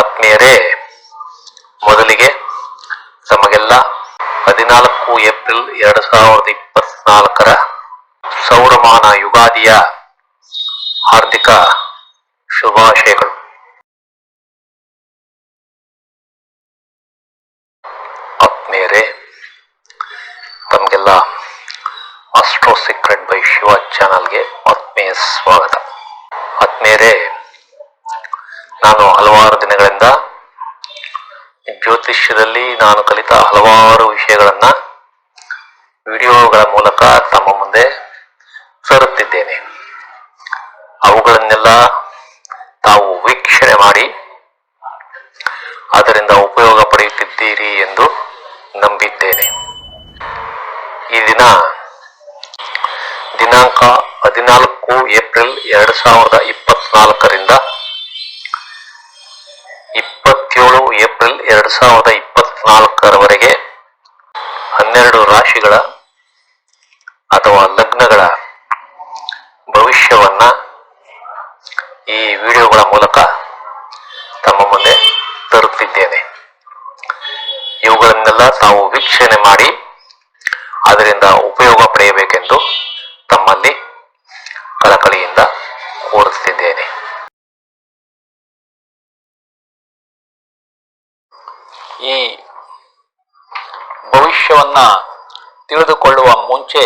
ಆತ್ಮೀಯರೇ, ಮೊದಲಿಗೆ ತಮಗೆಲ್ಲ 14 ಏಪ್ರಿಲ್ 2024 ಸೌರಮಾನ ಯುಗಾದಿಯ ಹಾರ್ದಿಕ ಶುಭಾಶಯಗಳು. ಆತ್ಮೀಯರೇ, ತಮಗೆಲ್ಲ ಆಸ್ಟ್ರೋ ಸೀಕ್ರೆಟ್ ಬೈ ಶಿವ ಚಾನಲ್ಗೆ ಆತ್ಮೀಯ ಸ್ವಾಗತ. ಆತ್ಮೀಯರೇ, ನಾನು ಹಲವಾರು ದಿನಗಳಿಂದ ಜ್ಯೋತಿಷ್ಯದಲ್ಲಿ ನಾನು ಕಲಿತ ಹಲವಾರು ವಿಷಯಗಳನ್ನ ವಿಡಿಯೋಗಳ ಮೂಲಕ ತಮ್ಮ ಮುಂದೆ ತರುತ್ತಿದ್ದೇನೆ. ಅವುಗಳನ್ನೆಲ್ಲ ತಾವು ವೀಕ್ಷಣೆ ಮಾಡಿ ಅದರಿಂದ ಉಪಯೋಗ ಪಡೆಯುತ್ತಿದ್ದೀರಿ ಎಂದು ನಂಬಿದ್ದೇನೆ. ಈ ದಿನಾಂಕ 14 ಏಪ್ರಿಲ್ 2024 27 ಏಪ್ರಿಲ್ 2024 12 ರಾಶಿಗಳ ಅಥವಾ ಲಗ್ನಗಳ ಭವಿಷ್ಯವನ್ನ ಈ ವಿಡಿಯೋಗಳ ಮೂಲಕ ತಮ್ಮ ಮುಂದೆ ತರುತ್ತಿದ್ದೇನೆ. ಇವುಗಳನ್ನೆಲ್ಲ ತಾವು ವೀಕ್ಷಣೆ ಮಾಡಿ ಅದರಿಂದ ಉಪಯೋಗ ಪಡೆಯಬೇಕೆಂದು ತಮ್ಮಲ್ಲಿ ಕಳಕಳಿಯಿಂದ ಕೋರುತ್ತಿದ್ದೇನೆ. ಈ ಭವಿಷ್ಯವನ್ನ ತಿಳಿದುಕೊಳ್ಳುವ ಮುಂಚೆ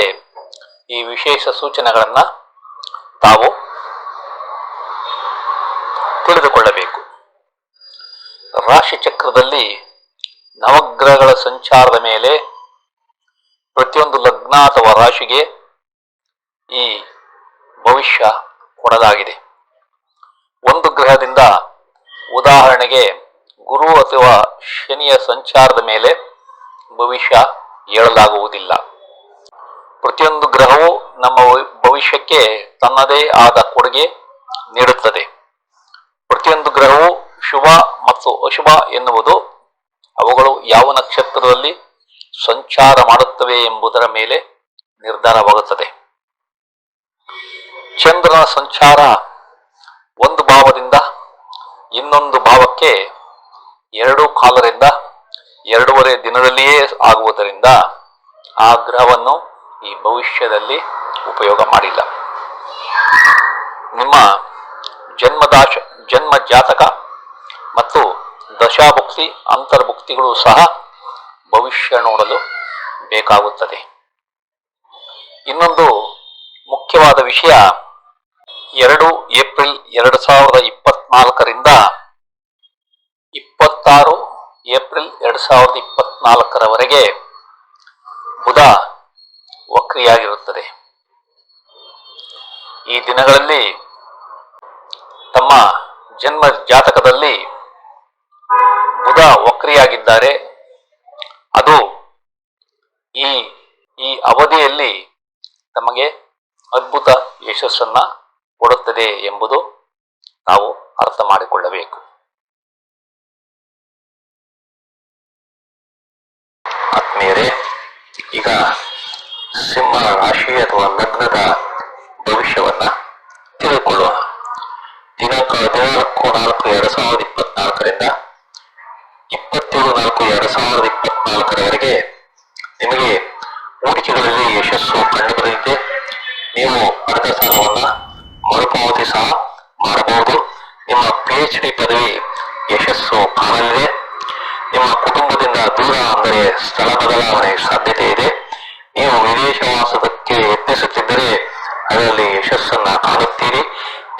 ಈ ವಿಶೇಷ ಸೂಚನೆಗಳನ್ನು ತಾವು ತಿಳಿದುಕೊಳ್ಳಬೇಕು. ರಾಶಿ ಚಕ್ರದಲ್ಲಿ ನವಗ್ರಹಗಳ ಸಂಚಾರದ ಮೇಲೆ ಪ್ರತಿಯೊಂದು ಲಗ್ನ ಅಥವಾ ರಾಶಿಗೆ ಈ ಭವಿಷ್ಯ ಕೊಡಲಾಗಿದೆ. ಒಂದು ಗ್ರಹದಿಂದ, ಉದಾಹರಣೆಗೆ ಗುರು ಅಥವಾ ಶನಿಯ ಸಂಚಾರದ ಮೇಲೆ ಭವಿಷ್ಯ ಹೇಳಲಾಗುವುದಿಲ್ಲ. ಪ್ರತಿಯೊಂದು ಗ್ರಹವು ನಮ್ಮ ಭವಿಷ್ಯಕ್ಕೆ ತನ್ನದೇ ಆದ ಕೊಡುಗೆ ನೀಡುತ್ತದೆ. ಪ್ರತಿಯೊಂದು ಗ್ರಹವು ಶುಭ ಮತ್ತು ಅಶುಭ ಎನ್ನುವುದು ಅವುಗಳು ಯಾವ ನಕ್ಷತ್ರದಲ್ಲಿ ಸಂಚಾರ ಮಾಡುತ್ತವೆ ಎಂಬುದರ ಮೇಲೆ ನಿರ್ಧಾರವಾಗುತ್ತದೆ. ಚಂದ್ರನ ಸಂಚಾರ ಒಂದು ಭಾವದಿಂದ ಇನ್ನೊಂದು ಭಾವಕ್ಕೆ 2 ಕಾಲರಿಂದ 2.5 ದಿನದಲ್ಲಿಯೇ ಆಗುವುದರಿಂದ ಆ ಗ್ರಹವನ್ನು ಈ ಭವಿಷ್ಯದಲ್ಲಿ ಉಪಯೋಗ ಮಾಡಿಲ್ಲ. ನಿಮ್ಮ ಜನ್ಮ ಜಾತಕ ಮತ್ತು ದಶಾಭುಕ್ತಿ ಅಂತರ್ಭುಕ್ತಿಗಳು ಸಹ ಭವಿಷ್ಯ ನೋಡಲು ಬೇಕಾಗುತ್ತದೆ. ಇನ್ನೊಂದು ಮುಖ್ಯವಾದ ವಿಷಯ, 2 ಏಪ್ರಿಲ್ 2024 26 ಏಪ್ರಿಲ್ 2024 ಬುಧ ವಕ್ರಿಯಾಗಿರುತ್ತದೆ. ಈ ದಿನಗಳಲ್ಲಿ ತಮ್ಮ ಜನ್ಮ ಜಾತಕದಲ್ಲಿ ಬುಧ ವಕ್ರಿಯಾಗಿದ್ದಾರೆ. ಅದು ಈ ಅವಧಿಯಲ್ಲಿ ತಮಗೆ ಅದ್ಭುತ ಯಶಸ್ಸನ್ನ ಕೊಡುತ್ತದೆ ಎಂಬುದು ನಾವು ಅರ್ಥ ಮಾಡಿಕೊಳ್ಳಬೇಕು. ಆತ್ಮೀಯರೇ, ಈಗ ಸಿಂಹ ರಾಶಿ ಅಥವಾ ಲಗ್ನದ ಭವಿಷ್ಯವನ್ನ ತಿಳಿದುಕೊಳ್ಳೋಣ. ದಿನಾಂಕ 14/4/2024 27/4/2024 ನಿಮಗೆ ಹೂಡಿಕೆಗಳಲ್ಲಿ ಯಶಸ್ಸು ಕಂಡುಬರಲಿದೆ. ನೀವು ಪಡೆದ ಸಾಲವನ್ನ ಮರುಪಾವತಿ ಸಹ ಮಾಡಬಹುದು. ನಿಮ್ಮ PhD ಪದವಿ ಯಶಸ್ಸು ಕಾಣಲಿದೆ. ನಿಮ್ಮ ಕುಟುಂಬದಿಂದ ದೂರ, ಅಂದರೆ ಸ್ಥಳ ಬದಲಾವಣೆ ಸಾಧ್ಯತೆ ಇದೆ. ನೀವು ವಿದೇಶವಾಸಕ್ಕೆ ಯತ್ನಿಸುತ್ತಿದ್ದರೆ ಅದರಲ್ಲಿ ಯಶಸ್ಸನ್ನ ಕಾಣುತ್ತೀರಿ.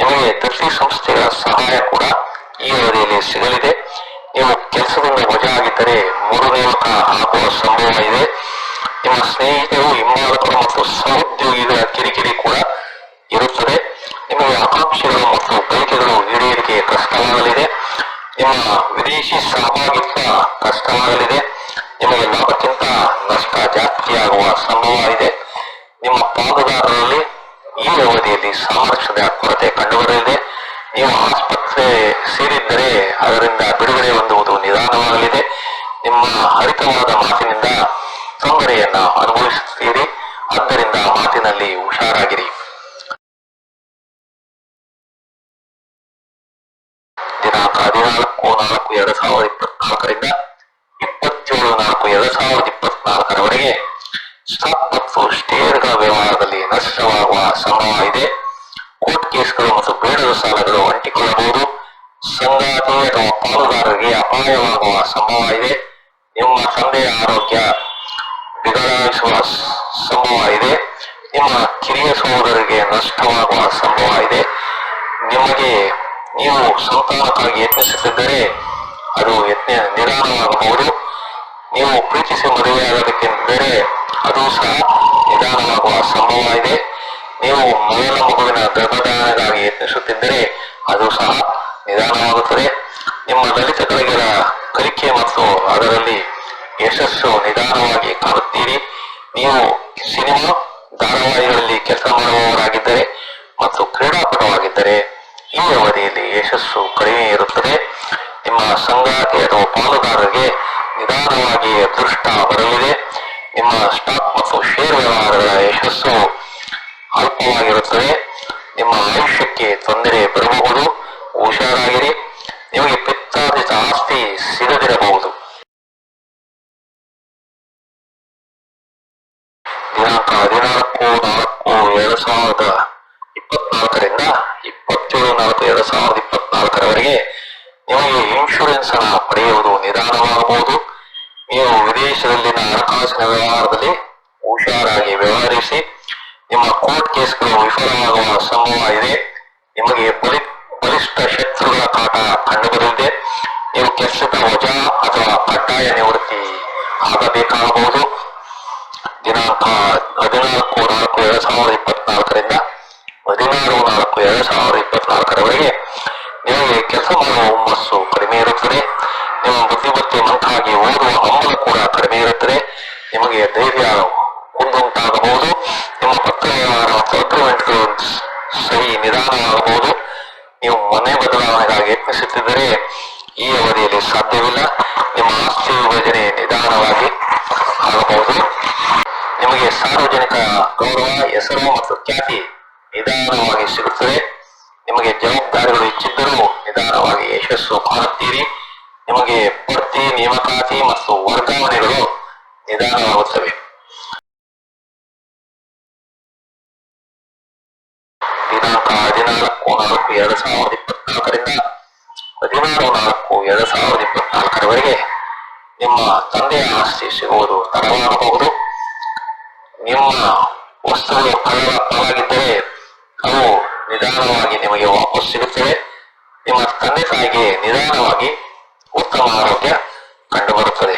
ನಿಮಗೆ ದತ್ತಿ ಸಂಸ್ಥೆಗಳ ಸಹಾಯ ಕೂಡ ಈ ಅವಧಿಯಲ್ಲಿ ಸಿಗಲಿದೆ. ನೀವು ಕೆಲಸದಿಂದ ವಜಾ ಆಗಿದ್ದರೆ ಮರು ನೇಮಕ ಆಗುವ ಸಂಭವ ಇದೆ. ನಿಮ್ಮ ಸ್ನೇಹಿತರು, ಹಿಂಬಾಲಕರು ಮತ್ತು ಸಹೋದ್ಯೋಗಿಗಳ ಕಿರಿಕಿರಿ ಕೂಡ ಇರುತ್ತದೆ. ನಿಮಗೆ ಆಕಾಂಕ್ಷೆಗಳು ಮತ್ತು ಬಯಕೆಗಳು ಈಡೇರಿಕೆ ಕಷ್ಟವಾಗಲಿದೆ. ನಿಮ್ಮ ವಿದೇಶಿ ಸಹಭಾಗಿತ್ವ ಕಷ್ಟವಾಗಲಿದೆ. ನಿಮಗೆ ಲಾಭಕ್ಕಿಂತ ನಷ್ಟ ಜಾಸ್ತಿಯಾಗುವ ಸಂಭವ ಇದೆ. ನಿಮ್ಮ ಪಾಲುದಾರರಲ್ಲಿ ಈ ಅವಧಿಯಲ್ಲಿ ಸಾಮರ್ಥ್ಯದ ಕೊರತೆ ಕಂಡುಬರಲಿದೆ. ನೀವು ಆಸ್ಪತ್ರೆ ಸೇರಿದ್ದರೆ ಅದರಿಂದ ಬಿಡುಗಡೆ ಹೊಂದುವುದು ನಿಧಾನವಾಗಲಿದೆ. ನಿಮ್ಮ ಹರಿತವಾದ ಮಾತಿನಿಂದ ತೊಂದರೆಯನ್ನ ಅನುಭವಿಸುತ್ತೀರಿ. ಆದ್ದರಿಂದ ಮಾತಿನಲ್ಲಿ ಹುಷಾರಾಗಿರಿ. ದಿನಾಂಕ 14/4/2024ರಿಂದ 27/4/2024ರವರೆಗೆ ಸ್ಟಾಕ್ ಮತ್ತು ಷೇರುಗಳ ವ್ಯವಹಾರದಲ್ಲಿ ನಷ್ಟವಾಗುವ ಸಂಭವ ಇದೆ. ಕೋರ್ಟ್ ಕೇಸ್ಗಳು ಮತ್ತು ಬೇಡದ ಸಾಲಗಳು ಅಂಟಿಕೊಳ್ಳಬಹುದು. ಸಂಗಾತಿ ಅಥವಾ ಪಾಲುದಾರರಿಗೆ ಅಪಾಯವಾಗುವ ಸಂಭವ ಇದೆ. ನಿಮ್ಮ ತಂದೆಯ ಆರೋಗ್ಯ ಬಿಗಡಾಯಿಸುವ ಸಂಭವ ಇದೆ. ನಿಮ್ಮ ಕಿರಿಯ ಸಹೋದರರಿಗೆ ನಷ್ಟವಾಗುವ ಸಂಭವ ಇದೆ. ನೀವು ಸಂತಾನಕ್ಕಾಗಿ ಯತ್ನಿಸುತ್ತಿದ್ದರೆ ಅದು ನಿಧಾನವಾಗಬಹುದು. ನೀವು ಪ್ರೀತಿಸಿ ಮದುವೆಯಾಗಬೇಕೆಂದರೆ ಅದು ಸಹ ನಿಧಾನವಾಗುವ ಸಂಭವ ಇದೆ. ನೀವು ಮೊದಲ ಮಗುವಿನ ಗರ್ಭಧಾರಣೆಗಾಗಿ ಯತ್ನಿಸುತ್ತಿದ್ದರೆ ಅದು ಸಹ ನಿಧಾನವಾಗುತ್ತದೆ. ನಿಮ್ಮ ಲಲಿತ ಕಲಿಕೆ ಮತ್ತು ಅದರಲ್ಲಿ ಯಶಸ್ಸು ನಿಧಾನವಾಗಿ ಕಾಣುತ್ತೀರಿ. ನೀವು ಸಿನಿಮಾ ಧಾರಾವಾಹಿಗಳಲ್ಲಿ ಕೆಲಸ ಮಾಡುವವರಾಗಿದ್ದರೆ ಮತ್ತು ಕ್ರೀಡಾಪಟುವಾಗಿದ್ದರೆ ಈ ಅವಧಿಯಲ್ಲಿ ಯಶಸ್ಸು ಕಡಿಮೆ ಇರುತ್ತದೆ. ನಿಮ್ಮ ಸಂಗಾತಿ ಅಥವಾ ಪಾಲುದಾರರಿಗೆ ನಿಧಾನವಾಗಿ ಅದೃಷ್ಟ ಬರಲಿದೆ. ನಿಮ್ಮ ಸ್ಟಾಕ್ ಮತ್ತು ಷೇರು ವ್ಯವಹಾರಗಳ ಯಶಸ್ಸು ಅಲ್ಪವಾಗಿರುತ್ತದೆ. ನಿಮ್ಮ ಆಯುಷ್ಯಕ್ಕೆ ತೊಂದರೆ ಬರಬಹುದು. ಹುಷಾರಾಗಿರಿ. ನಿಮಗೆ ಪಿತ್ರಾರ್ಜಿತ ಆಸ್ತಿ ಸಿಗದಿರಬಹುದು. ದಿನಾಂಕ 14/4/2024ರಿಂದ 27/4/2024ರವರೆಗೆ ನಿಮಗೆ ಇನ್ಶೂರೆನ್ಸ್ ಅನ್ನು ಪಡೆಯುವುದು ನಿಧಾನವಾಗಬಹುದು. ನೀವು ವಿದೇಶದಲ್ಲಿನ ಹಣಕಾಸಿನ ವ್ಯವಹಾರದಲ್ಲಿ ಹುಷಾರಾಗಿ ವ್ಯವಹರಿಸಿ. ನಿಮ್ಮ ಕೋರ್ಟ್ ಕೇಸ್ಗಳು ವಿಫಲವಾಗುವ ಸಂಭವ ಇದೆ. ನಿಮಗೆ ಬಲಿಷ್ಠ ಶತ್ರುಗಳ ಕಾಟ ಕಂಡುಬರಲಿದೆ. ನೀವು ಕೆಲಸದ ವಜಾ ಅಥವಾ ಕಡ್ಡಾಯ ನಿವೃತ್ತಿ ಆಗಬೇಕಾಗಬಹುದು. ದಿನಾಂಕ 14/4/2024ರಿಂದ 16/4/2024ರವರೆಗೆ ನಿಮಗೆ ಕೆಲಸ ಮಾಡುವ ಹುಮ್ಮಸ್ಸು ಕಡಿಮೆ ಇರುತ್ತದೆ. ನಿಮ್ಮ ಬುದ್ಧಿಮತ್ತೆ ಮಂಕಾಗಿ ಓದುವ ಹಂಬಲ ಕೂಡ ಕಡಿಮೆ ಇರುತ್ತದೆ. ನಿಮಗೆ ಧೈರ್ಯ ಕುಂದುಂಟಾಗಬಹುದು. ನಿಮ್ಮ ಪತ್ರ ವ್ಯವಹಾರ ಮತ್ತು ಅಗ್ರಿಮೆಂಟ್ಗಳು ಸಹಿ ನಿಧಾನವಾಗಬಹುದು. ನೀವು ಮನೆ ಬದಲಾವಣೆಗಾಗಿ ಯತ್ನಿಸುತ್ತಿದ್ದರೆ ಈ ಅವಧಿಯಲ್ಲಿ ಸಾಧ್ಯವಿಲ್ಲ. ನಿಮ್ಮ ಆಸ್ತಿ ವಿಭಜನೆ ನಿಧಾನವಾಗಿ ಆಗಬಹುದು. ನಿಮಗೆ ಸಾರ್ವಜನಿಕ ಗೌರವ, ಹೆಸರು ಮತ್ತು ಖ್ಯಾತಿ ನಿಧಾನವಾಗಿ ಸಿಗುತ್ತದೆ. ನಿಮಗೆ ಜವಾಬ್ದಾರಿಗಳು ಹೆಚ್ಚಿದ್ದರೂ ನಿಧಾನವಾಗಿ ಯಶಸ್ಸು ಕಾಣುತ್ತೀರಿ. ನಿಮಗೆ ಬಡ್ತಿ, ನೇಮಕಾತಿ ಮತ್ತು ವರ್ಗಾವಣೆಗಳು ನಿಧಾನವಾಗುತ್ತವೆ. ದಿನಾಂಕ 14/4/2024ರಿಂದ 16/4/2024ರವರೆಗೆ ನಿಮ್ಮ ತಂದೆಯ ಆಸ್ತಿ ಸಿಗುವುದು ತಡವಾಗಬಹುದು. ನಿಮ್ಮ ವಸ್ತುಗಳು ಪಾಲಾಗಿದ್ದರೆ ಅವು ನಿಧಾನವಾಗಿ ನಿಮಗೆ ವಾಪಸ್ ಸಿಗುತ್ತವೆ. ನಿಮ್ಮ ತಂದೆ ತಾಯಿಗೆ ನಿಧಾನವಾಗಿ ಉತ್ತಮ ಆರೋಗ್ಯ ಕಂಡುಬರುತ್ತದೆ.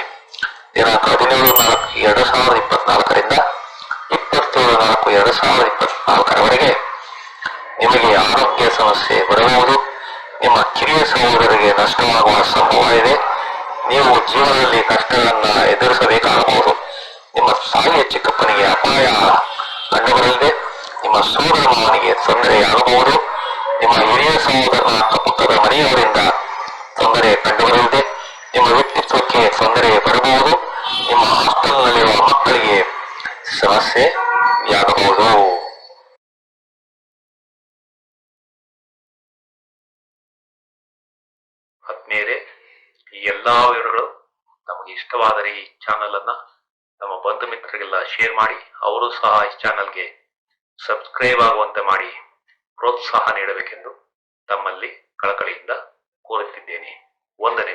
ದಿನಾಂಕ 17/4/2024ರಿಂದ 27/4/2024ರವರೆಗೆ ನಿಮಗೆ ಆರೋಗ್ಯ ಸಮಸ್ಯೆ ಬರಬಹುದು. ನಿಮ್ಮ ಕಿರಿಯ ಸಹೋದರರಿಗೆ ನಷ್ಟವಾಗುವ ಸಂಭವ ಇದೆ. ನೀವು ಜೀವನದಲ್ಲಿ ಕಷ್ಟಗಳನ್ನ ಎದುರಿಸಬೇಕಾಗಬಹುದು. ನಿಮ್ಮ ತಾಯಿಯ ಚಿಕ್ಕಪ್ಪನಿಗೆ ಅಪಾಯ ಕಂಡುಬರಲಿದೆ. ನಿಮ್ಮ ಸೋದರ ಮಾವನಿಗೆ ತೊಂದರೆಯಾಗಬಹುದು. ನಿಮ್ಮ ಹಿರಿಯ ಸಹೋದರನ ಅಕ್ಕಪಕ್ಕದ ಮನೆಯವರಿಂದ ತೊಂದರೆ ಕಂಡುಬರಲಿದೆ. ನಿಮ್ಮ ವ್ಯಕ್ತಿತ್ವಕ್ಕೆ ತೊಂದರೆ ಬರಬಹುದು. ನಿಮ್ಮ ಹಾಸ್ಟೆಲ್ನಲ್ಲಿರುವ ಮಕ್ಕಳಿಗೆ ಸಮಸ್ಯೆಯಾಗಬಹುದು. ಆತ್ಮೀಯರೇ, ಈ ಎಲ್ಲಾ ವಿವರಗಳು ನಮಗೆ ಇಷ್ಟವಾದರೆ ಈ ಚಾನಲ್ ಅನ್ನ ನಮ್ಮ ಬಂಧು ಮಿತ್ರರಿಗೆಲ್ಲ ಶೇರ್ ಮಾಡಿ, ಅವರು ಸಹ ಈ ಚಾನಲ್ಗೆ ಸಬ್ಸ್ಕ್ರೈಬ್ ಆಗುವಂತೆ ಮಾಡಿ ಪ್ರೋತ್ಸಾಹ ನೀಡಬೇಕೆಂದು ತಮ್ಮಲ್ಲಿ ಕಳಕಳಿಯಿಂದ ಕೋರುತ್ತಿದ್ದೇನೆ. ವಂದನೆ.